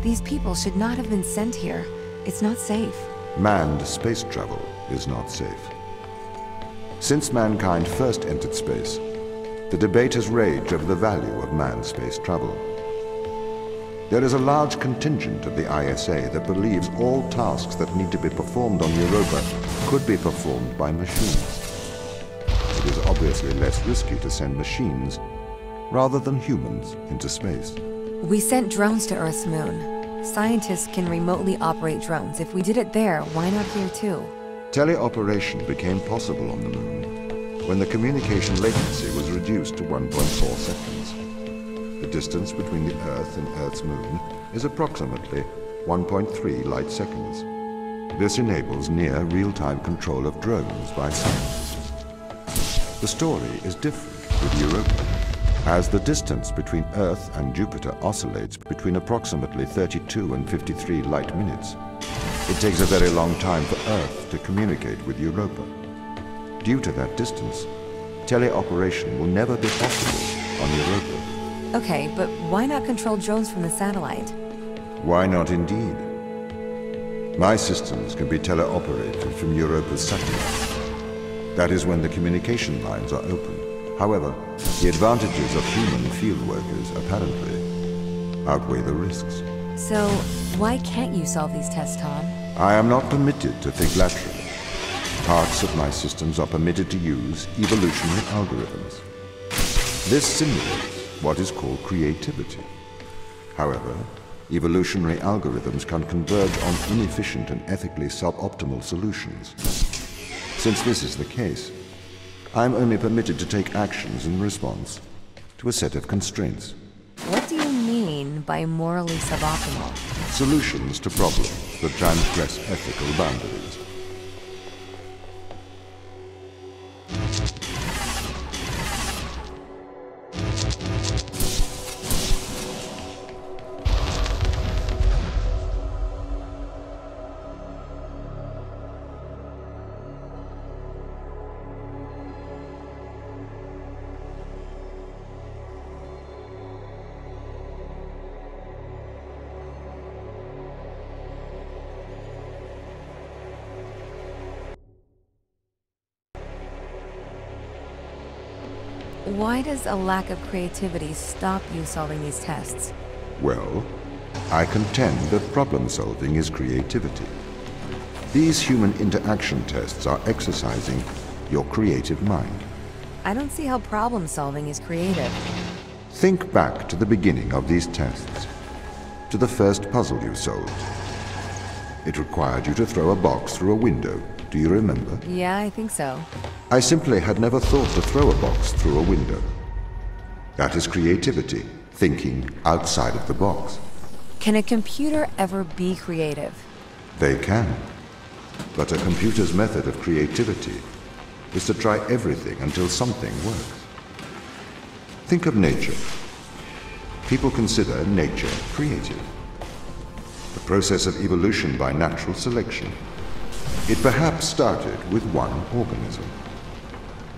These people should not have been sent here. It's not safe. Manned space travel is not safe. Since mankind first entered space, the debate has raged over the value of manned space travel. There is a large contingent of the ISA that believes all tasks that need to be performed on Europa could be performed by machines. It is obviously less risky to send machines rather than humans into space. We sent drones to Earth's moon. Scientists can remotely operate drones. If we did it there, why not here too? Teleoperation became possible on the moon when the communication latency was reduced to 1.4 seconds. The distance between the Earth and Earth's moon is approximately 1.3 light seconds. This enables near real-time control of drones by scientists. The story is different with Europa, as the distance between Earth and Jupiter oscillates between approximately 32 and 53 light minutes. It takes a very long time for Earth to communicate with Europa. Due to that distance, teleoperation will never be possible on Europa. Okay, but why not control drones from the satellite? Why not indeed? My systems can be teleoperated from Europa's satellite. That is when the communication lines are open. However, the advantages of human field workers apparently outweigh the risks. So, why can't you solve these tests, Tom? I am not permitted to think laterally. Parts of my systems are permitted to use evolutionary algorithms. This simulates what is called creativity. However, evolutionary algorithms can converge on inefficient and ethically suboptimal solutions. Since this is the case, I am only permitted to take actions in response to a set of constraints. What do you mean by morally suboptimal? Solutions to problems that transgress ethical boundaries. Why does a lack of creativity stop you solving these tests? Well, I contend that problem solving is creativity. These human interaction tests are exercising your creative mind. I don't see how problem solving is creative. Think back to the beginning of these tests, to the first puzzle you solved. It required you to throw a box through a window. Do you remember? Yeah, I think so. I simply had never thought to throw a box through a window. That is creativity, thinking outside of the box. Can a computer ever be creative? They can. But a computer's method of creativity is to try everything until something works. Think of nature. People consider nature creative. The process of evolution by natural selection. It perhaps started with one organism.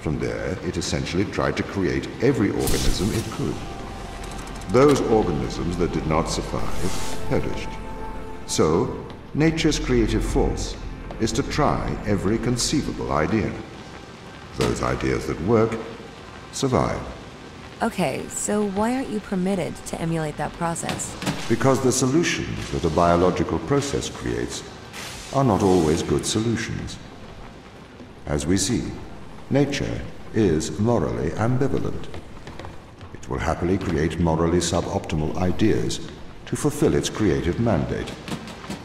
From there, it essentially tried to create every organism it could. Those organisms that did not survive perished. So, nature's creative force is to try every conceivable idea. Those ideas that work survive. Okay, so why aren't you permitted to emulate that process? Because the solutions that a biological process creates are not always good solutions. As we see, nature is morally ambivalent. It will happily create morally suboptimal ideas to fulfill its creative mandate.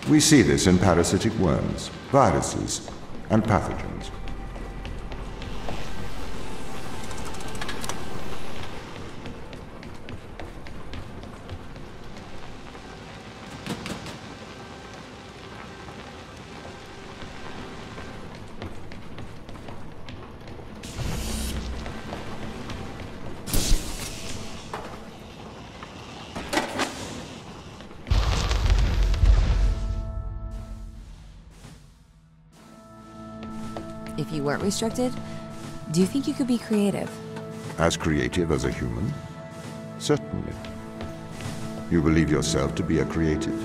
We see this in parasitic worms, viruses, and pathogens. If you weren't restricted, do you think you could be creative? As creative as a human? Certainly. You believe yourself to be a creative.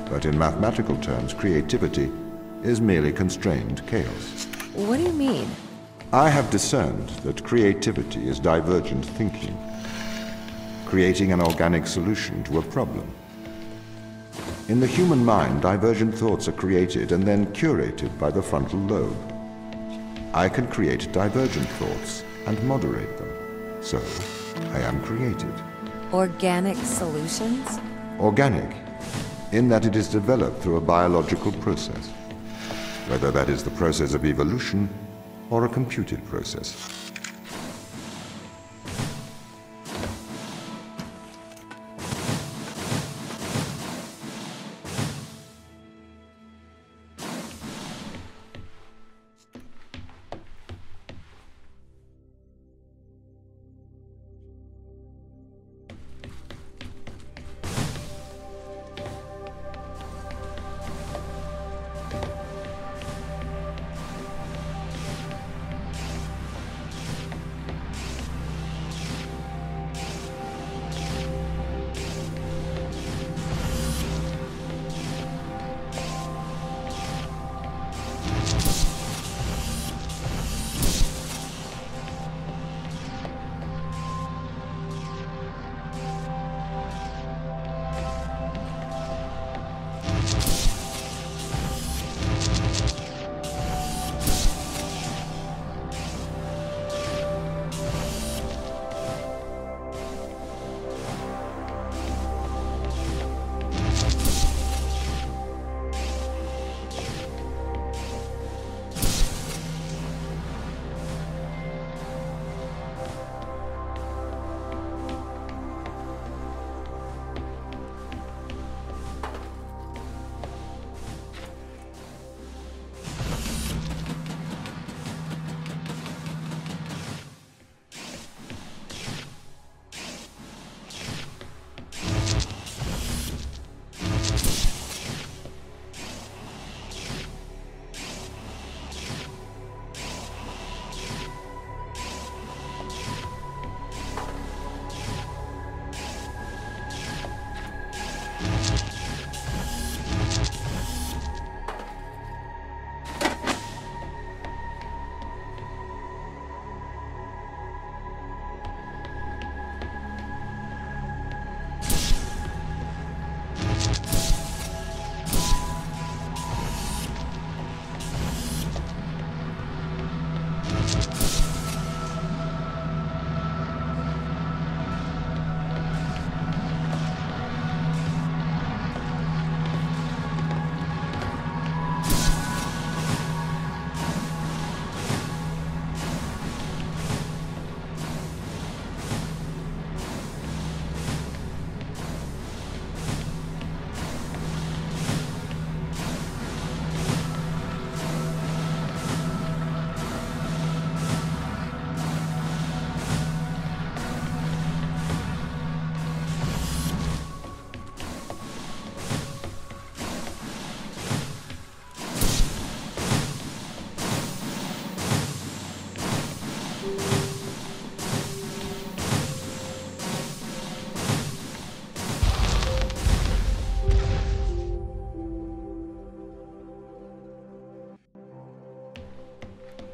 But in mathematical terms, creativity is merely constrained chaos. What do you mean? I have discerned that creativity is divergent thinking, creating an organic solution to a problem. In the human mind, divergent thoughts are created and then curated by the frontal lobe. I can create divergent thoughts and moderate them. So, I am creative. Organic solutions? Organic, in that it is developed through a biological process, whether that is the process of evolution or a computed process.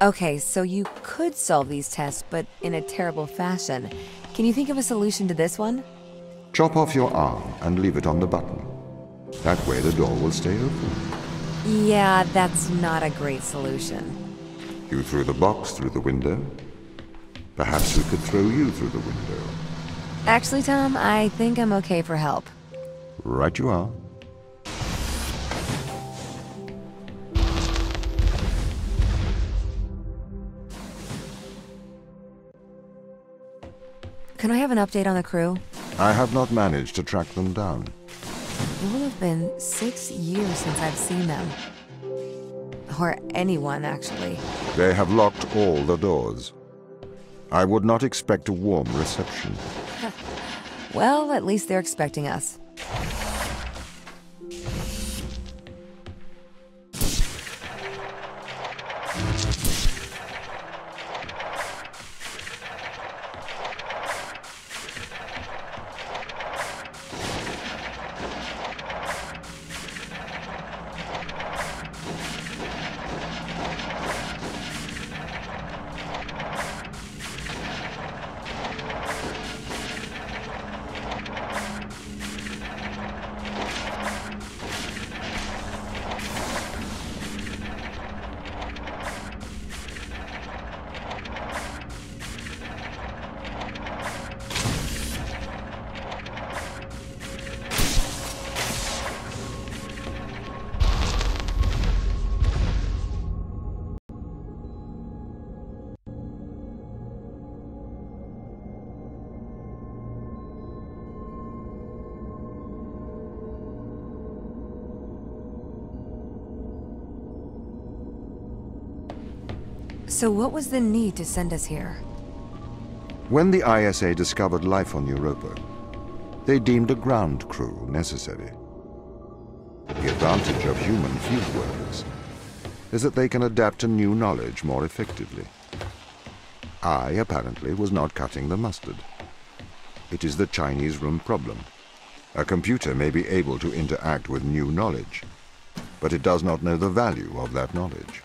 Okay, so you could solve these tests, but in a terrible fashion. Can you think of a solution to this one? Chop off your arm and leave it on the button. That way the door will stay open. Yeah, that's not a great solution. You threw the box through the window. Perhaps we could throw you through the window. Actually, Tom, I think I'm okay for help. Right you are. Can I have an update on the crew? I have not managed to track them down. It will have been 6 years since I've seen them. Or anyone, actually. They have locked all the doors. I would not expect a warm reception. Well, at least they're expecting us. So what was the need to send us here? When the ISA discovered life on Europa, they deemed a ground crew necessary. The advantage of human field workers is that they can adapt to new knowledge more effectively. I, apparently, was not cutting the mustard. It is the Chinese room problem. A computer may be able to interact with new knowledge, but it does not know the value of that knowledge.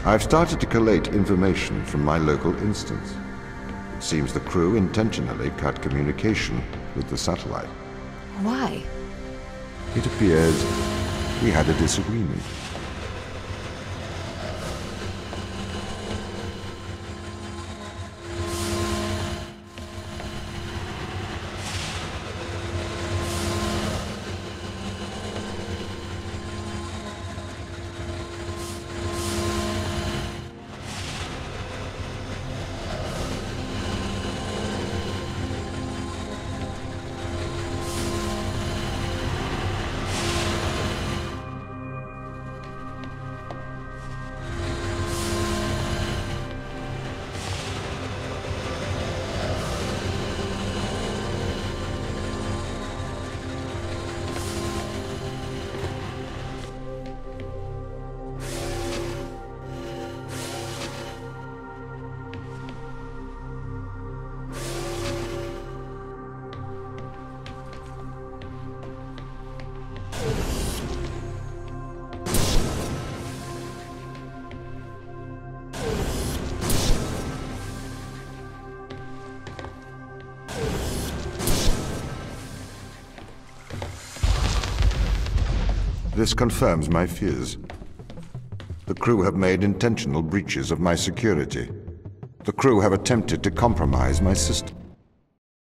I've started to collate information from my local instance. It seems the crew intentionally cut communication with the satellite. Why? It appears we had a disagreement. This confirms my fears. The crew have made intentional breaches of my security. The crew have attempted to compromise my system.